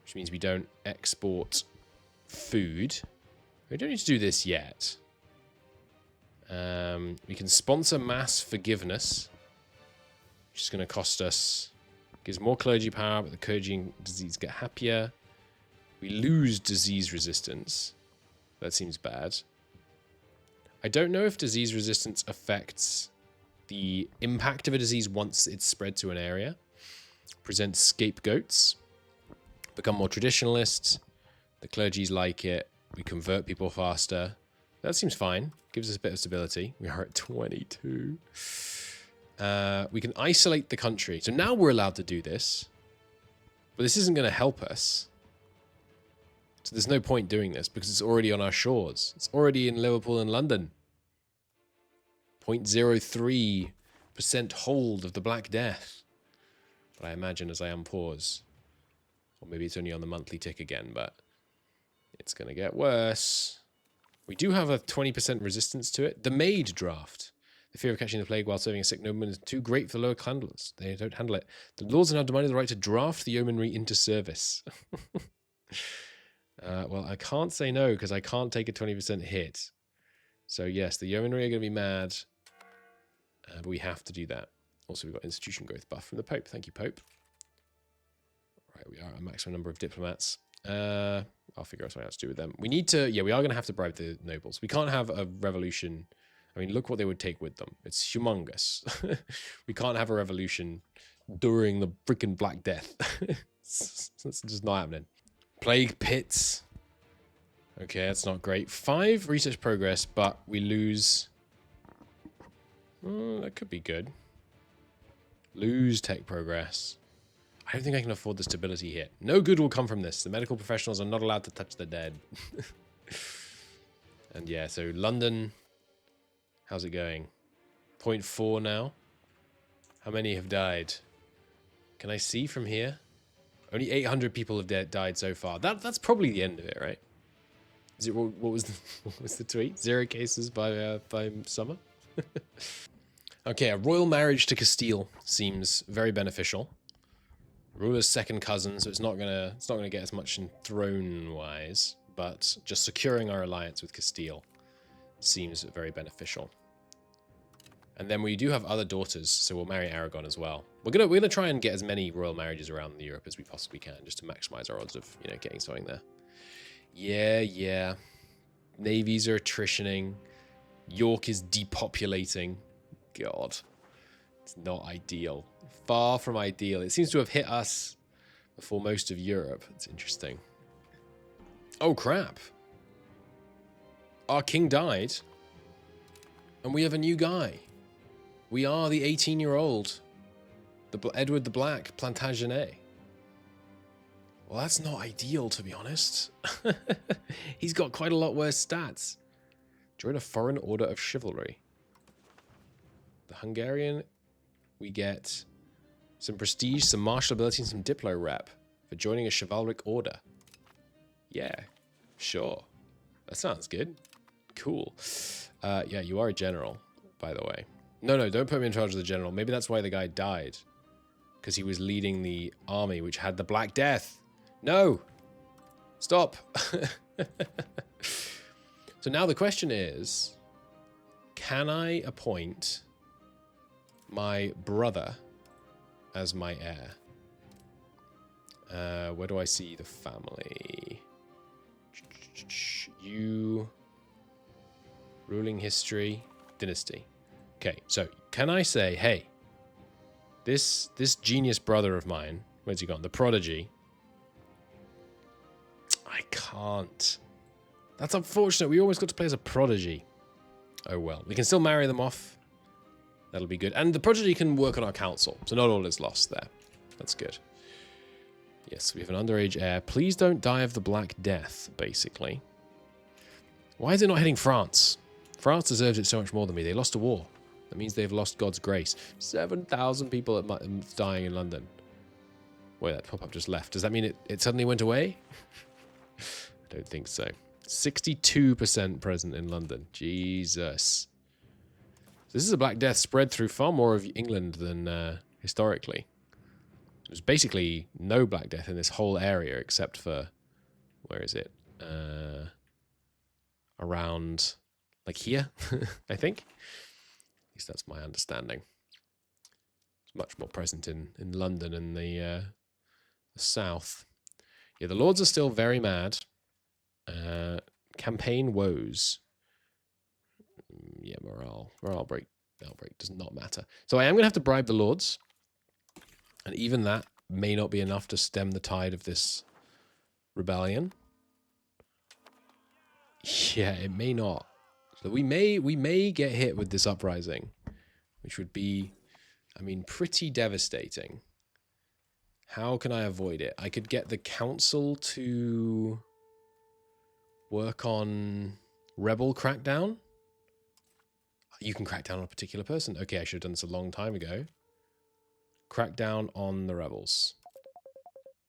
Speaker 1: which means we don't export food. We don't need to do this yet. We can sponsor mass forgiveness, which is going to cost us, gives more clergy power, but the clergy and disease get happier. We lose disease resistance. That seems bad. I don't know if disease resistance affects the impact of a disease once it's spread to an area. Presents scapegoats. Become more traditionalist. The clergies like it. We convert people faster. That seems fine. Gives us a bit of stability. We are at 22. We can isolate the country. So now we're allowed to do this. But this isn't going to help us. So there's no point doing this because it's already on our shores. It's already in Liverpool and London. 0.03% hold of the Black Death. But I imagine as I unpause, or maybe it's only on the monthly tick again, but it's going to get worse. We do have a 20% resistance to it. The Maid draft. The fear of catching the plague while serving a sick nobleman is too great for the lower handlers. They don't handle it. The lords are now demanding the right to draft the yeomanry into service. Well, I can't say no because I can't take a 20% hit. So yes, the yeomanry are going to be mad. But we have to do that. Also, we've got institution growth buff from the Pope. Thank you, Pope. Right, we are at a maximum number of diplomats. I'll figure out something else to do with them. We need to, yeah, we are going to have to bribe the nobles. We can't have a revolution. I mean, look what they would take with them. It's humongous. We can't have a revolution during the freaking Black Death. It's just not happening. Plague pits. Okay, that's not great. 5 research progress, but we lose. That could be good. Lose tech progress. I don't think I can afford the stability hit. No good will come from this. The medical professionals are not allowed to touch the dead. And yeah, so London. How's it going? 0.4 now. How many have died? Can I see from here? Only 800 people have died so far. That's probably the end of it, right? Is it what was the tweet? 0 cases by summer. Okay, a royal marriage to Castile seems very beneficial. Ruler's second cousin, so it's not gonna get as much in throne wise, but just securing our alliance with Castile seems very beneficial. And then we do have other daughters, so we'll marry Aragon as well. We're gonna try and get as many royal marriages around Europe as we possibly can, just to maximize our odds of, you know, getting something there. Yeah. Navies are attritioning. York is depopulating. God. It's not ideal. Far from ideal. It seems to have hit us before most of Europe. It's interesting. Oh, crap. Our king died. And we have a new guy. We are the 18-year-old. Edward the Black, Plantagenet. Well, that's not ideal, to be honest. He's got quite a lot worse stats. Join a foreign order of chivalry. The Hungarian, we get some prestige, some martial ability, and some diplo rep for joining a chivalric order. Yeah, sure. That sounds good. Cool. Yeah, you are a general, by the way. No, don't put me in charge of the general. Maybe that's why the guy died. Because he was leading the army, which had the Black Death. No! Stop! So now the question is, can I appoint my brother as my heir? Where do I see the family? You... Ruling history, dynasty. Okay, so can I say, hey, this genius brother of mine, where's he gone? The prodigy. I can't. That's unfortunate. We almost got to play as a prodigy. Oh well. We can still marry them off. That'll be good. And the prodigy can work on our council, so not all is lost there. That's good. Yes, we have an underage heir. Please don't die of the Black Death, basically. Why is it not hitting France? France deserves it so much more than me. They lost a war. That means they've lost God's grace. 7,000 people dying in London. Boy, that pop-up just left. Does that mean it suddenly went away? I don't think so. 62% present in London. Jesus. So this is a Black Death spread through far more of England than historically. There's basically no Black Death in this whole area except for... Where is it? Around... Like here, I think. At least that's my understanding. It's much more present in London and the south. Yeah, the Lords are still very mad. Campaign woes. Yeah, morale break does not matter. So I am going to have to bribe the Lords. And even that may not be enough to stem the tide of this rebellion. Yeah, it may not. So we may get hit with this uprising, which would be, I mean, pretty devastating. How can I avoid it? I could get the council to work on rebel crackdown. You can crack down on a particular person. Okay, I should have done this a long time ago. Crack down on the rebels.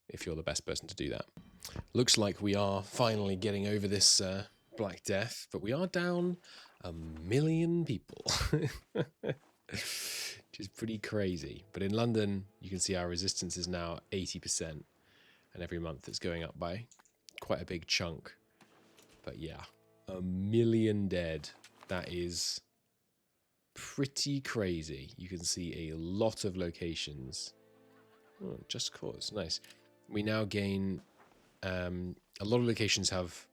Speaker 1: If you're the best person to do that. Looks like we are finally getting over this Black Death, but we are down 1 million people. Which is pretty crazy. But in London, you can see our resistance is now 80%. And every month it's going up by quite a big chunk. But yeah, 1 million dead. That is pretty crazy. You can see a lot of locations. Oh, Just Cause, nice. We now gain... a lot of locations have...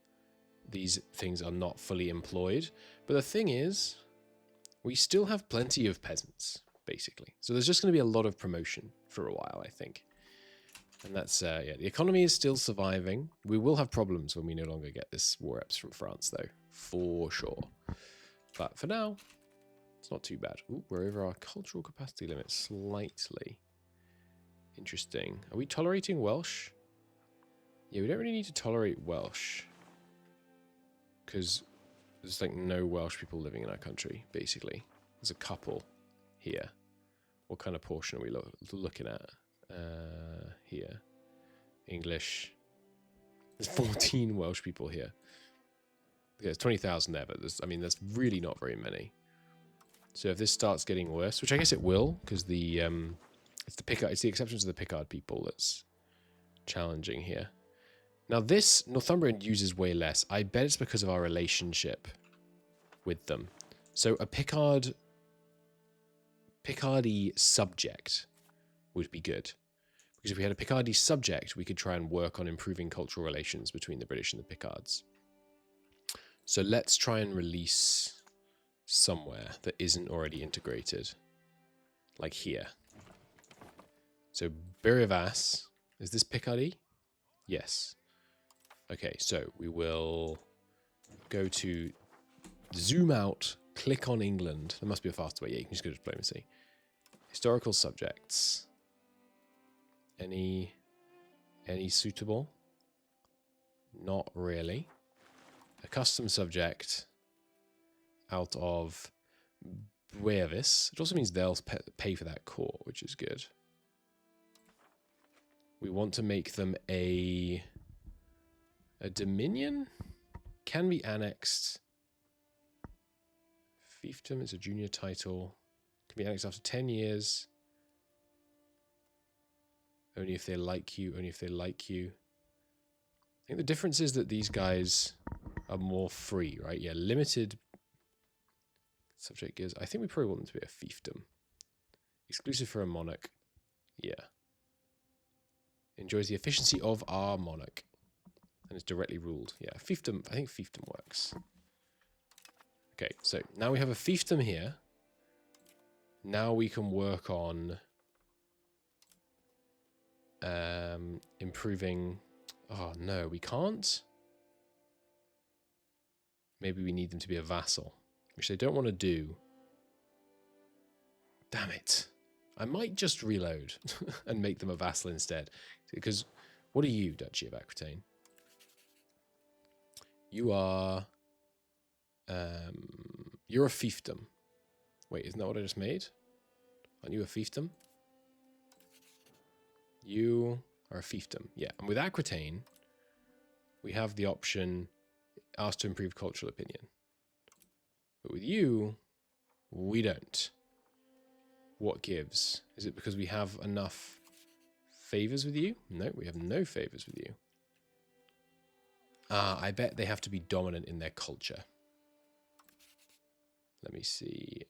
Speaker 1: These things are not fully employed. But the thing is, we still have plenty of peasants, basically. So there's just going to be a lot of promotion for a while, I think. And that's, yeah, the economy is still surviving. We will have problems when we no longer get this war reps from France, though, for sure. But for now, it's not too bad. Ooh, we're over our cultural capacity limit slightly. Interesting. Are we tolerating Welsh? Yeah, we don't really need to tolerate Welsh. Because there's like no Welsh people living in our country, basically. There's a couple here. What kind of portion are we looking at? Here. English. There's 14 Welsh people here. Okay, there's 20,000 there, but there's, I mean, that's really not very many. So if this starts getting worse, which I guess it will, because the it's the exceptions to the Picard people that's challenging here. Now this Northumbrian uses way less. I bet it's because of our relationship with them. So a Picardy subject would be good. Because if we had a Picardy subject, we could try and work on improving cultural relations between the British and the Picards. So let's try and release somewhere that isn't already integrated. Like here. So Birivas, is this Picardy? Yes. Okay, so we will go to zoom out, click on England. There must be a faster way. Yeah, you can just go to diplomacy. Historical subjects. Any suitable? Not really. A custom subject out of Brevis. It also means they'll pay for that court, which is good. We want to make them a dominion? Can be annexed. Fiefdom is a junior title. Can be annexed after 10 years. Only if they like you. Only if they like you. I think the difference is that these guys are more free, right? Yeah, limited subject gears. I think we probably want them to be a fiefdom. Exclusive for a monarch. Yeah. Enjoys the efficiency of our monarch. And is directly ruled. Yeah, fiefdom. I think fiefdom works. Okay, so now we have a fiefdom here. Now we can work on improving... Oh, no, we can't. Maybe we need them to be a vassal, which they don't want to do. Damn it. I might just reload and make them a vassal instead. Because what are you, Duchy of Aquitaine? You are... you're a fiefdom. Wait, isn't that what I just made? Aren't you a fiefdom? You or a fiefdom. Yeah, and with Aquitaine, we have the option asked to improve cultural opinion. But with you, we don't. What gives? Is it because we have enough favors with you? No, we have no favors with you. I bet they have to be dominant in their culture. Let me see.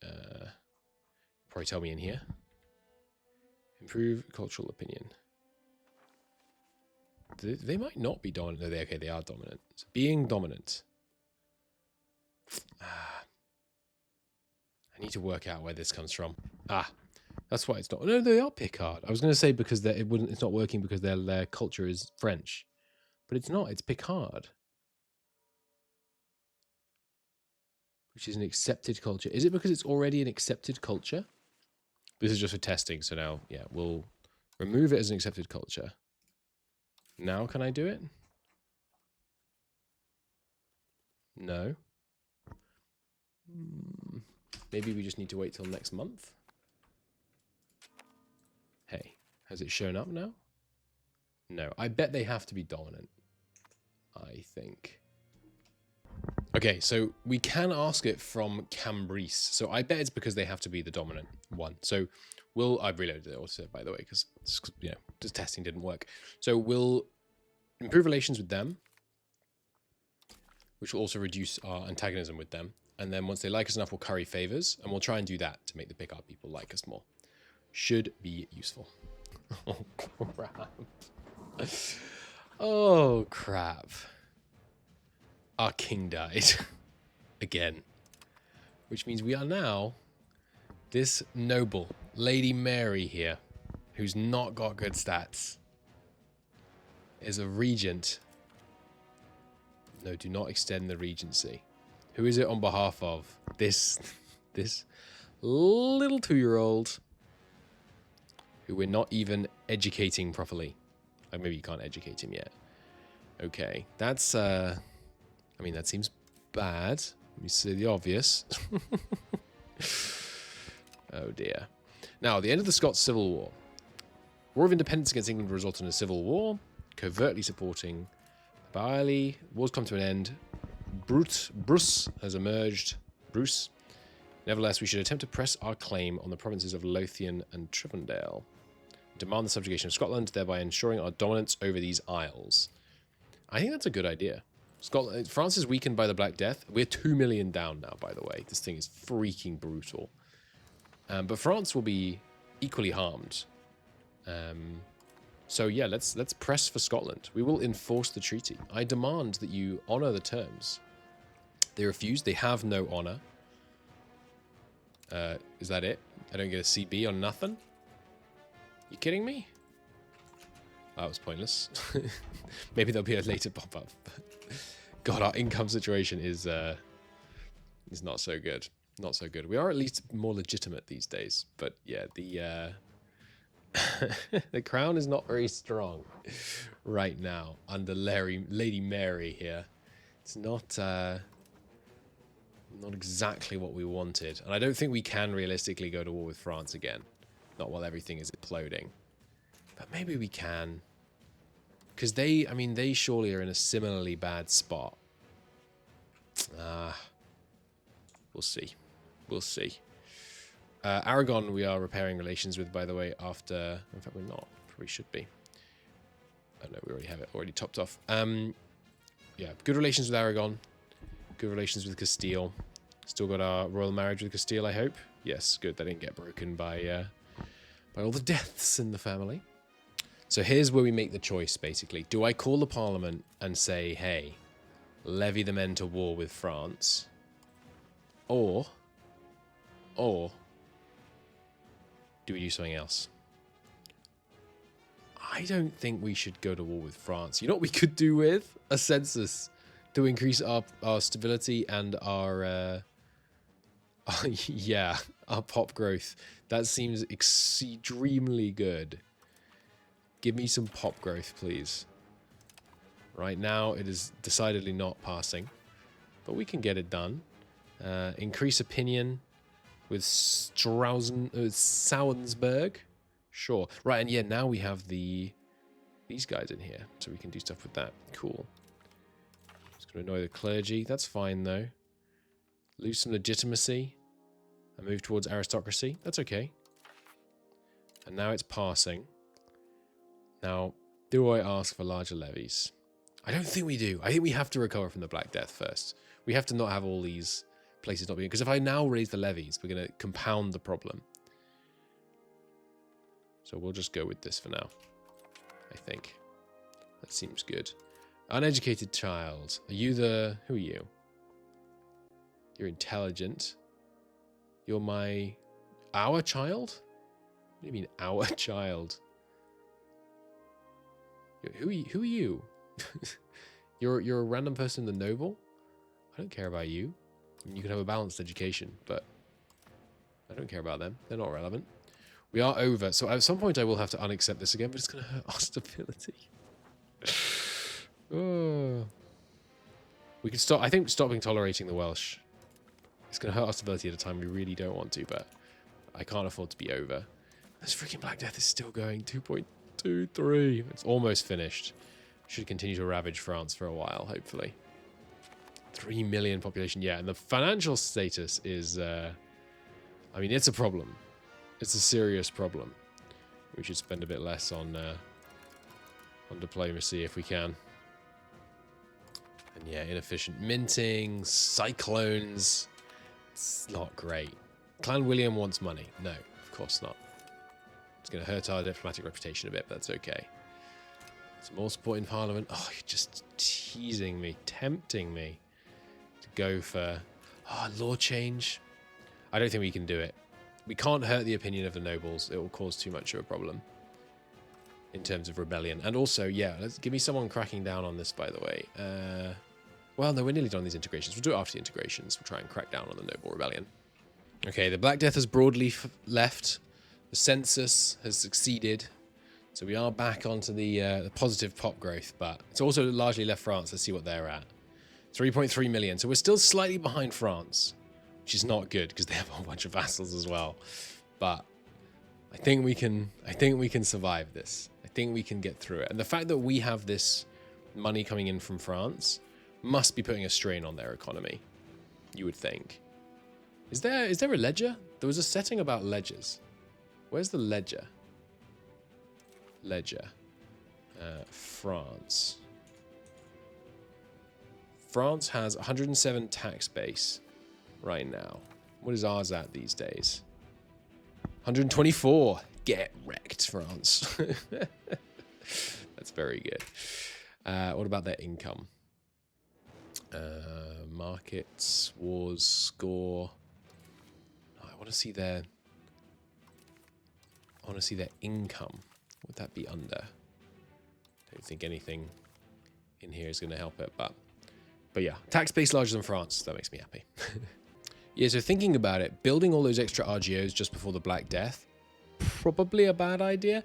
Speaker 1: Probably tell me in here. Improve cultural opinion. They might not be dominant. No, okay, they are dominant. So being dominant. I need to work out where this comes from. That's why it's not. No, they are Picard. I was going to say because it's not working because their culture is French, but it's not. It's Picard, which is an accepted culture. Is it because it's already an accepted culture? This is just for testing. So now, yeah, we'll remove it as an accepted culture. Now, can I do it? No. Maybe we just need to wait till next month. Hey, has it shown up now? No, I bet they have to be dominant. I think. Okay, so we can ask it from Cambrise. So I bet it's because they have to be the dominant one. So I've reloaded it also, by the way, because, you know, just testing didn't work. So we'll improve relations with them, which will also reduce our antagonism with them. And then once they like us enough, we'll curry favors, and we'll try and do that to make the Picard people like us more. Should be useful. Oh, crap. Oh, crap. Our king died. Again. Which means we are now this noble Lady Mary here, who's not got good stats, is a regent. No, do not extend the regency. Who is it on behalf of? This little 2-year-old who we're not even educating properly. Like maybe you can't educate him yet. Okay, that's I mean, that seems bad. Let me say the obvious. Oh dear. Now, the end of the Scots Civil War. War of Independence against England resulted in a civil war, covertly supporting the Bailey. War's come to an end. Bruce has emerged. Bruce. Nevertheless, we should attempt to press our claim on the provinces of Lothian and Trippendale. Demand the subjugation of Scotland, thereby ensuring our dominance over these isles. I think that's a good idea. France is weakened by the Black Death. We're 2 million down now, by the way. This thing is freaking brutal. But France will be equally harmed. So yeah, let's press for Scotland. We will enforce the treaty. I demand that you honor the terms. They refused. They have no honor. Is that it? I don't get a CB on nothing? You kidding me? That was pointless. Maybe there'll be a later pop-up. God, our income situation is not so good. Not so good. We are at least more legitimate these days. But yeah, the the crown is not very strong right now under Lady Mary here. It's not exactly what we wanted. And I don't think we can realistically go to war with France again. Not while everything is imploding. But maybe we can. Because they surely are in a similarly bad spot. We'll see. We'll see. Aragon we are repairing relations with, by the way, after... In fact, we're not. Probably should be. Oh, no, we already have it. Already topped off. Yeah, good relations with Aragon. Good relations with Castile. Still got our royal marriage with Castile, I hope. Yes, good. That didn't get broken by all the deaths in the family. So here's where we make the choice, basically. Do I call the parliament and say, hey, levy the men to war with France? Or do we do something else? I don't think we should go to war with France. You know what we could do with? A census to increase our stability and our yeah, our pop growth. That seems extremely good. Give me some pop growth, please. Right now, it is decidedly not passing, but we can get it done. Increase opinion with Sauensberg. Sure. Right, and yeah, now we have the these guys in here so we can do stuff with that. Cool. It's going to annoy the clergy. That's fine, though. Lose some legitimacy and move towards aristocracy. That's okay. And now it's passing. Now, do I ask for larger levies? I don't think we do. I think we have to recover from the Black Death first. We have to not have all these places not being... Because if I now raise the levies, we're going to compound the problem. So we'll just go with this for now. I think. That seems good. Uneducated child. Are you the... Who are you? You're intelligent. You're my... Our child? What do you mean, our child? Who are you? You're a random person in the noble? I don't care about you. I mean, you can have a balanced education, but I don't care about them. They're not relevant. We are over, so at some point I will have to unaccept this again, but it's going to hurt our stability. Oh. We can stop, I think, stopping tolerating the Welsh. It's going to hurt our stability at a time we really don't want to, but I can't afford to be over. This freaking Black Death is still going. 2.23. It's almost finished. Should continue to ravage France for a while, hopefully. 3 million population, yeah. And the financial status is, I mean, it's a problem. It's a serious problem. We should spend a bit less on diplomacy if we can. And yeah, inefficient minting, cyclones. It's not great. Clan William wants money. No, of course not. It's going to hurt our diplomatic reputation a bit, but that's okay. Some more support in Parliament. Oh, you're just teasing me, tempting me to go for law change. I don't think we can do it. We can't hurt the opinion of the nobles. It will cause too much of a problem in terms of rebellion. And also, yeah, give me someone cracking down on this, by the way. Well, no, we're nearly done these integrations. We'll do it after the integrations. We'll try and crack down on the noble rebellion. Okay, the Black Death has broadly left. The census has succeeded. So we are back onto the positive pop growth, but it's also largely left France. Let's see what they're at. 3.3 million. So we're still slightly behind France, which is not good because they have a whole bunch of vassals as well. But I think we can survive this. I think we can get through it. And the fact that we have this money coming in from France must be putting a strain on their economy, you would think. Is there a ledger? There was a setting about ledgers. Where's the ledger? Ledger. France. France has 107 tax base right now. What is ours at these days? 124. Get wrecked, France. That's very good. What about their income? Markets, wars, score. Oh, I want to see their income. What would that be under? I don't think anything in here is going to help it, but yeah, tax base larger than France. That makes me happy. Yeah, so thinking about it, building all those extra RGOs just before the Black Death, probably a bad idea,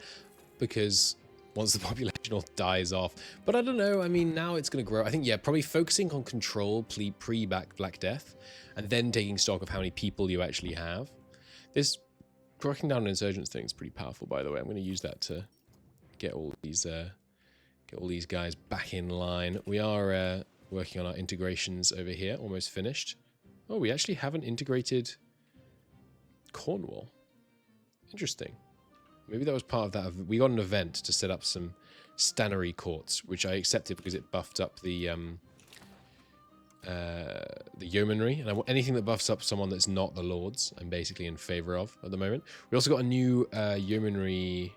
Speaker 1: because once the population all dies off. But I don't know, I mean, now it's going to grow. I think, yeah, probably focusing on control pre-Black Death, and then taking stock of how many people you actually have. This cracking down on insurgents thing is pretty powerful, by the way. I'm going to use that to get all these guys back in line. We are working on our integrations over here, almost finished. Oh, we actually haven't integrated Cornwall. Interesting. Maybe that was part of that. We got an event to set up some stannery courts, which I accepted because it buffed up the yeomanry. And anything that buffs up someone that's not the lords, I'm basically in favor of at the moment. We also got a new yeomanry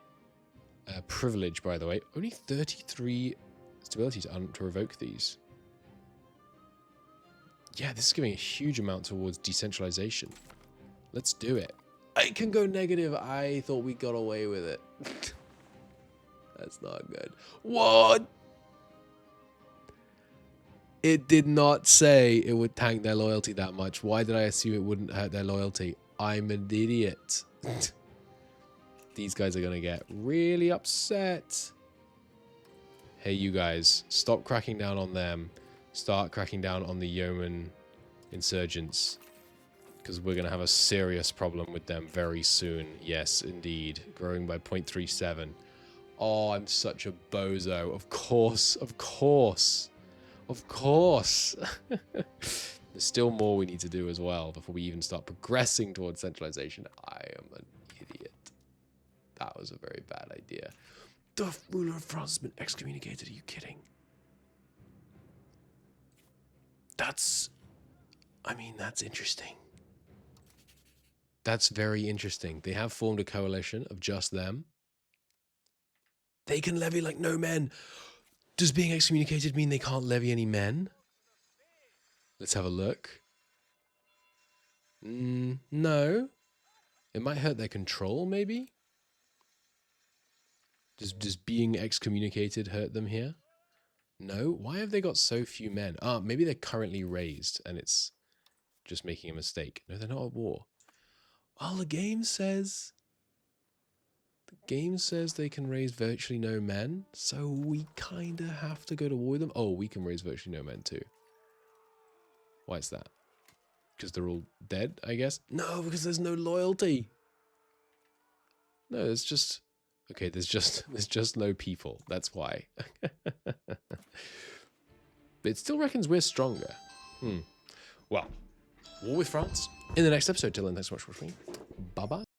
Speaker 1: privilege, by the way. Only 33 stability to revoke these. Yeah, this is giving a huge amount towards decentralization. Let's do it. I can go negative. I thought we got away with it. That's not good. What? It did not say it would tank their loyalty that much. Why did I assume it wouldn't hurt their loyalty? I'm an idiot. These guys are going to get really upset. Hey, you guys, stop cracking down on them. Start cracking down on the yeoman insurgents, because we're going to have a serious problem with them very soon. Yes, indeed. Growing by 0.37. Oh, I'm such a bozo. Of course, of course, of course. There's still more we need to do as well before we even start progressing towards centralization. I am an idiot. That was a very bad idea. The ruler of France has been excommunicated. Are you kidding? I mean, that's interesting. That's very interesting. They have formed a coalition of just them. They can levy like no men. Does being excommunicated mean they can't levy any men? Let's have a look. No. It might hurt their control, maybe? Does being excommunicated hurt them here? No? Why have they got so few men? Ah, maybe they're currently raised and it's just making a mistake. No, they're not at war. Well, the game says they can raise virtually no men, so we kind of have to go to war with them. Oh, we can raise virtually no men too. Why is that? Because they're all dead, I guess? No, because there's no loyalty. No, it's just... Okay, there's just no people. That's why. But it still reckons we're stronger. Well, war with France in the next episode. Till then, thanks so much for watching. Bye-bye.